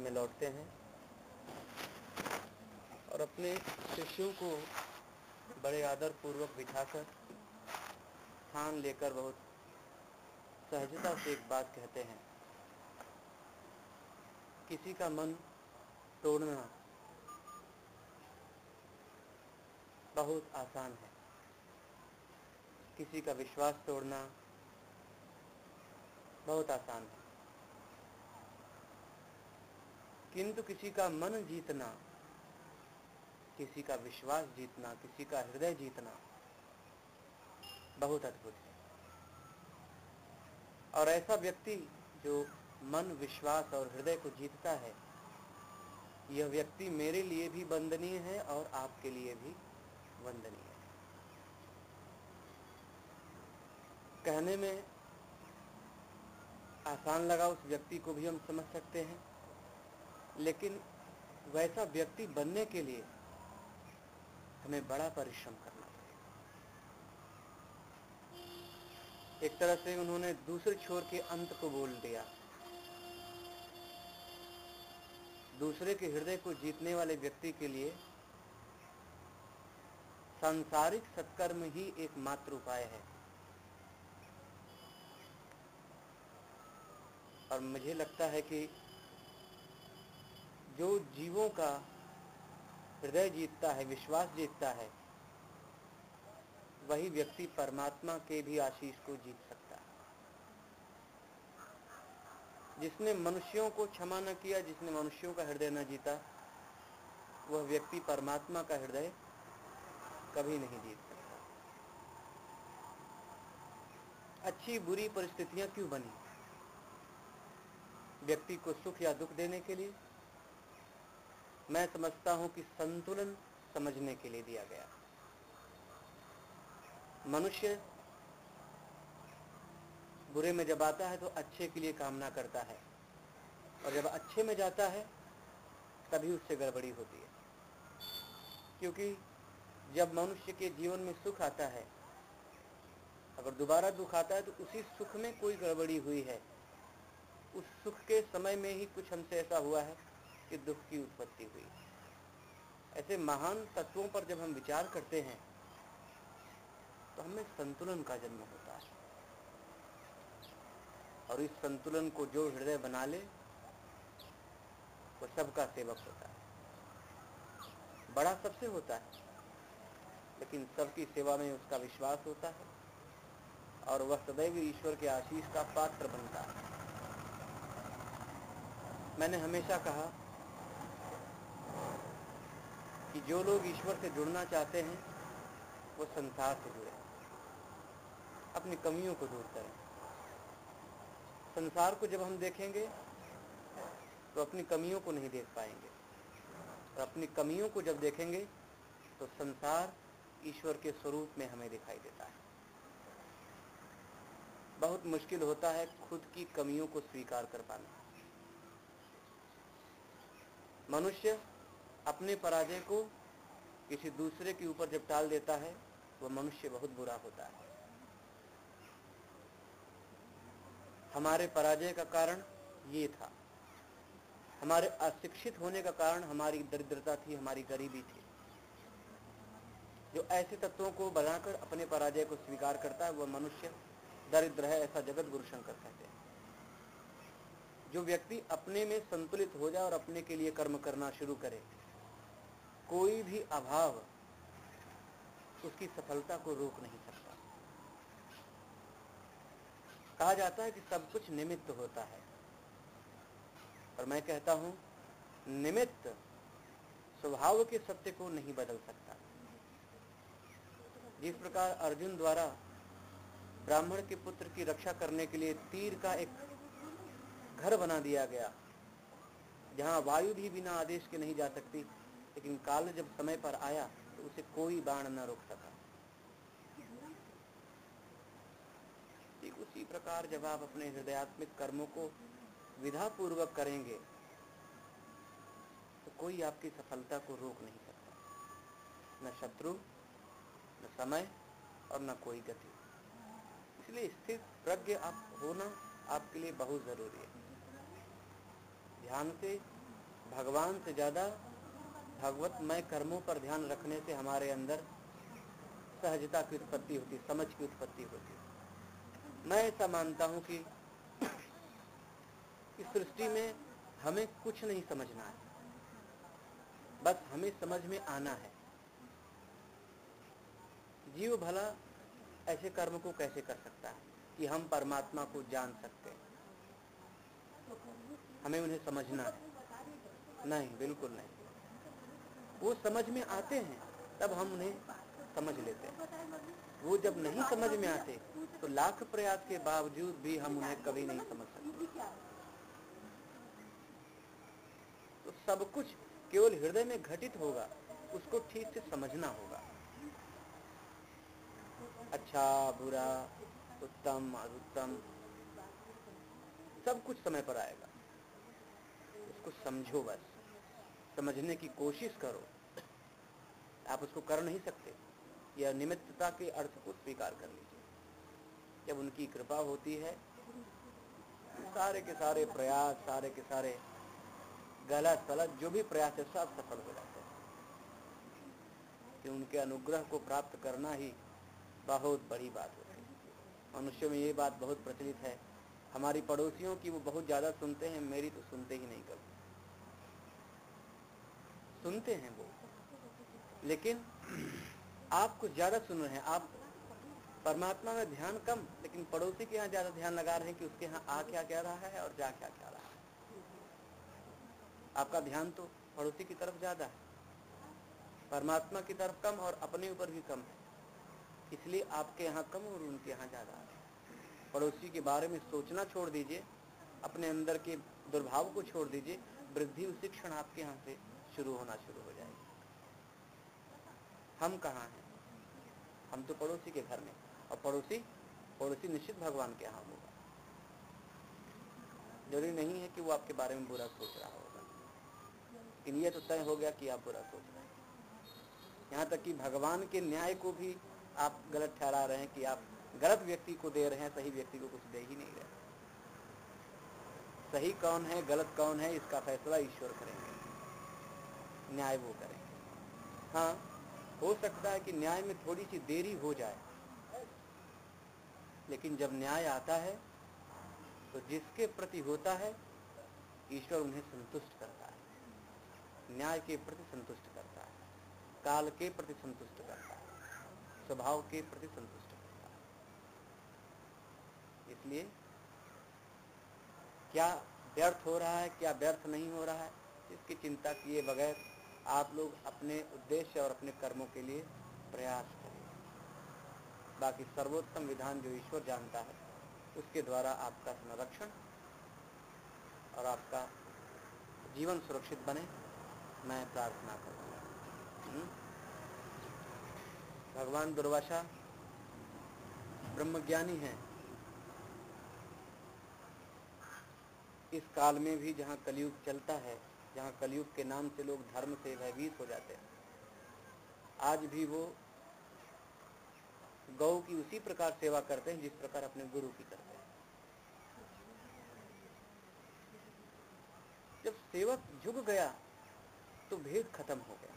में लौटते हैं और अपने शिष्यों को बड़े आदर पूर्वक बिठाकर स्थान लेकर बहुत सहजता से एक बात कहते हैं, किसी का मन तोड़ना बहुत आसान है, किसी का विश्वास तोड़ना बहुत आसान है, किंतु किसी का मन जीतना, किसी का विश्वास जीतना, किसी का हृदय जीतना बहुत अद्भुत है। और ऐसा व्यक्ति जो मन, विश्वास और हृदय को जीतता है, यह व्यक्ति मेरे लिए भी वंदनीय है और आपके लिए भी वंदनीय है। कहने में आसान लगा उस व्यक्ति को भी हम समझ सकते हैं, लेकिन वैसा व्यक्ति बनने के लिए हमें बड़ा परिश्रम करना पड़ेगा। एक तरह से उन्होंने दूसरे छोर के अंत को बोल दिया। दूसरे के हृदय को जीतने वाले व्यक्ति के लिए सांसारिक सत्कर्म ही एकमात्र उपाय है। और मुझे लगता है कि जो जीवों का हृदय जीतता है, विश्वास जीतता है, वही व्यक्ति परमात्मा के भी आशीष को जीत सकता है। जिसने मनुष्यों को क्षमा न किया, जिसने मनुष्यों का हृदय न जीता, वह व्यक्ति परमात्मा का हृदय कभी नहीं जीत सकता। अच्छी बुरी परिस्थितियां क्यों बनी? व्यक्ति को सुख या दुख देने के लिए? मैं समझता हूं कि संतुलन समझने के लिए दिया गया। मनुष्य बुरे में जब आता है तो अच्छे के लिए कामना करता है, और जब अच्छे में जाता है तभी उससे गड़बड़ी होती है। क्योंकि जब मनुष्य के जीवन में सुख आता है, अगर दोबारा दुख आता है तो उसी सुख में कोई गड़बड़ी हुई है। उस सुख के समय में ही कुछ हमसे ऐसा हुआ है कि दुख की उत्पत्ति हुई। ऐसे महान तत्वों पर जब हम विचार करते हैं तो हमें संतुलन का जन्म होता है, और इस संतुलन को जो हृदय बना ले वो सबका सेवक होता है। बड़ा सबसे होता है, लेकिन सबकी सेवा में उसका विश्वास होता है और वह सदैव ईश्वर के आशीष का पात्र बनता है। मैंने हमेशा कहा कि जो लोग ईश्वर से जुड़ना चाहते हैं वो संसार से जुड़े, अपनी कमियों को दूर करें। संसार को जब हम देखेंगे तो अपनी कमियों को नहीं देख पाएंगे, और अपनी कमियों को जब देखेंगे तो संसार ईश्वर के स्वरूप में हमें दिखाई देता है। बहुत मुश्किल होता है खुद की कमियों को स्वीकार कर पाना। मनुष्य अपने पराजय को किसी दूसरे के ऊपर जब टाल देता है, वह मनुष्य बहुत बुरा होता है। हमारे पराजय का कारण ये था, हमारे अशिक्षित होने का कारण हमारी दरिद्रता थी, हमारी गरीबी थी। जो ऐसे तत्वों को बनाकर अपने पराजय को स्वीकार करता है वह मनुष्य दरिद्र है, ऐसा जगत गुरु शंकर कहते हैं। जो व्यक्ति अपने में संतुलित हो जाए और अपने के लिए कर्म करना शुरू करे, कोई भी अभाव उसकी सफलता को रोक नहीं सकता। कहा जाता है कि सब कुछ निमित्त होता है, और मैं कहता हूं निमित्त स्वभाव के सत्य को नहीं बदल सकता। जिस प्रकार अर्जुन द्वारा ब्राह्मण के पुत्र की रक्षा करने के लिए तीर का एक घर बना दिया गया, जहां वायु भी बिना आदेश के नहीं जा सकती, लेकिन काल जब समय पर आया तो उसे कोई बाण न रोक सका। ठीक उसी प्रकार जब आप अपने हृदयात्मिक कर्मों को विधा पूर्वक करेंगे तो कोई आपकी सफलता को रोक नहीं सकता, न शत्रु, न समय और न कोई गति। इसलिए स्थिर प्रज्ञ आप होना आपके लिए बहुत जरूरी है। ध्यान से भगवान से ज़्यादा भगवतमय कर्मों पर ध्यान रखने से हमारे अंदर सहजता की उत्पत्ति होती है, समझ की उत्पत्ति होती है। मैं ऐसा मानता हूँ कि इस सृष्टि में हमें कुछ नहीं समझना है, बस हमें समझ में आना है। जीव भला ऐसे कर्म को कैसे कर सकता है कि हम परमात्मा को जान सकते हैं? हमें उन्हें समझना है? नहीं, बिल्कुल नहीं। वो समझ में आते हैं तब हम उन्हें समझ लेते हैं। वो जब नहीं समझ में आते तो लाख प्रयास के बावजूद भी हम उन्हें कभी नहीं समझ सकते। तो सब कुछ केवल हृदय में घटित होगा, उसको ठीक से समझना होगा। अच्छा बुरा, उत्तम अनुत्तम, सब कुछ समय पर आएगा। उसको समझो, बस समझने की कोशिश करो। आप उसको कर नहीं सकते, यह निमित्तता के अर्थ को स्वीकार कर लीजिए। जब उनकी कृपा होती है, सारे के सारे प्रयास, सारे के सारे गलत सलत जो भी प्रयास है सब सफल हो जाते हैं। कि उनके अनुग्रह को प्राप्त करना ही बहुत बड़ी बात होती है। मनुष्यों में ये बात बहुत प्रचलित है, हमारी पड़ोसियों की वो बहुत ज़्यादा सुनते हैं, मेरी तो सुनते ही नहीं कभी। सुनते हैं वो, लेकिन आप कुछ ज़्यादा सुन रहे हैं। आप परमात्मा में ध्यान कम, लेकिन पड़ोसी के यहाँ ज़्यादा ध्यान लगा रहे हैं कि उसके यहाँ आ क्या क्या रहा है और जा क्या क्या रहा है। आपका ध्यान तो पड़ोसी की तरफ ज़्यादा है, परमात्मा की तरफ कम और अपने ऊपर भी कम है। इसलिए आपके यहाँ कम और उनके यहाँ ज़्यादा है। पड़ोसी के बारे में सोचना छोड़ दीजिए, अपने अंदर के दुर्भाव को छोड़ दीजिए, वृद्धि उसी क्षण आपके यहाँ से शुरू होना शुरू हो जाएगी। हम कहाँ हैं? हम तो पड़ोसी के घर में, और पड़ोसी निश्चित भगवान के यहाँ होगा। जरूरी नहीं है कि वो आपके बारे में बुरा सोच रहा होगा, लेकिन ये तो तय हो गया कि आप बुरा सोच रहे हैं। यहाँ तक कि भगवान के न्याय को भी आप गलत ठहरा रहे हैं कि आप गलत व्यक्ति को दे रहे हैं, सही व्यक्ति को कुछ दे ही नहीं रहे। सही कौन है, गलत कौन है, इसका फैसला ईश्वर करेंगे, न्याय वो करेंगे। हाँ, हो सकता है कि न्याय में थोड़ी सी देरी हो जाए, लेकिन जब न्याय आता है तो जिसके प्रति होता है ईश्वर उन्हें संतुष्ट करता है, न्याय के प्रति संतुष्ट करता है, काल के प्रति संतुष्ट करता है, स्वभाव के प्रति संतुष्ट करता है। इसलिए क्या व्यर्थ हो रहा है, क्या व्यर्थ नहीं हो रहा है, इसकी चिंता किए बगैर आप लोग अपने उद्देश्य और अपने कर्मों के लिए प्रयास करें। बाकी सर्वोत्तम विधान जो ईश्वर जानता है, उसके द्वारा आपका संरक्षण और आपका जीवन सुरक्षित बने, मैं प्रार्थना करूँगा। भगवान दुर्वासा ब्रह्मज्ञानी हैं। इस काल में भी जहाँ कलयुग चलता है, जहाँ कलयुग के नाम से लोग धर्म से भयभीत हो जाते हैं, आज भी वो गौ की उसी प्रकार सेवा करते हैं जिस प्रकार अपने गुरु की करते हैं। जब सेवक झुक गया तो भेद खत्म हो गया।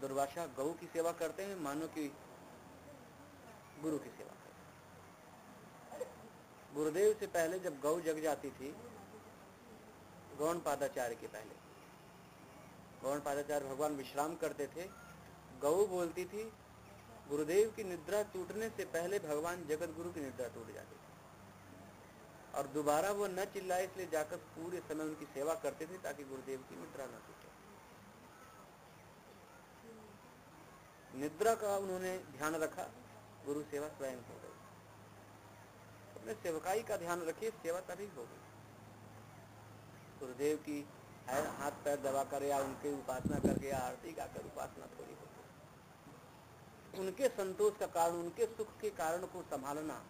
दुर्वासा गौ की सेवा करते हैं मानो कि गुरु की सेवा करते हैं। गुरुदेव से पहले जब गौ जग जाती थी, गौण पादाचार्य के पहले, गौण पादाचार्य भगवान विश्राम करते थे, गौ बोलती थी, गुरुदेव की निद्रा टूटने से पहले भगवान जगत गुरु की निद्रा टूट जाती थी, और दोबारा वो न चिल्लाए, इसलिए जाकर पूरे समय उनकी सेवा करते थे ताकि गुरुदेव की निद्रा न टूटे। निद्रा का उन्होंने ध्यान रखा, गुरु सेवा स्वयं हो गई। अपने सेवकाई का ध्यान रखिए, सेवा तभी होगी। गुरुदेव की हाथ पैर दबाकर या उनके उपासना करके या आरती गाकर उपासना थोड़ी होती। उनके संतोष का कारण, उनके सुख के कारण को संभालना,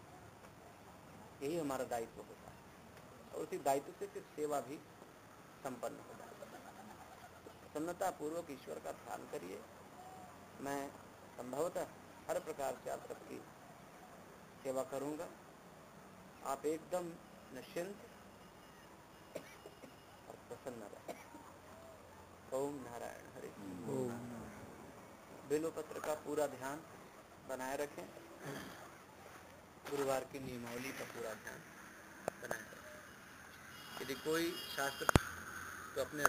यही हमारा दायित्व होता है, और उसी दायित्व से फिर सेवा भी संपन्न हो जाती है। प्रसन्नता पूर्वक ईश्वर का ध्यान करिए। मैं संभवतः हर प्रकार से आप सबकी सेवा करूंगा। आप एकदम निश्चिंत ओम नारायण हरे। ओम बेलोपत्र का पूरा ध्यान बनाए रखें, गुरुवार की नियमावली का पूरा ध्यान बनाए रखें। यदि कोई शास्त्र तो अपने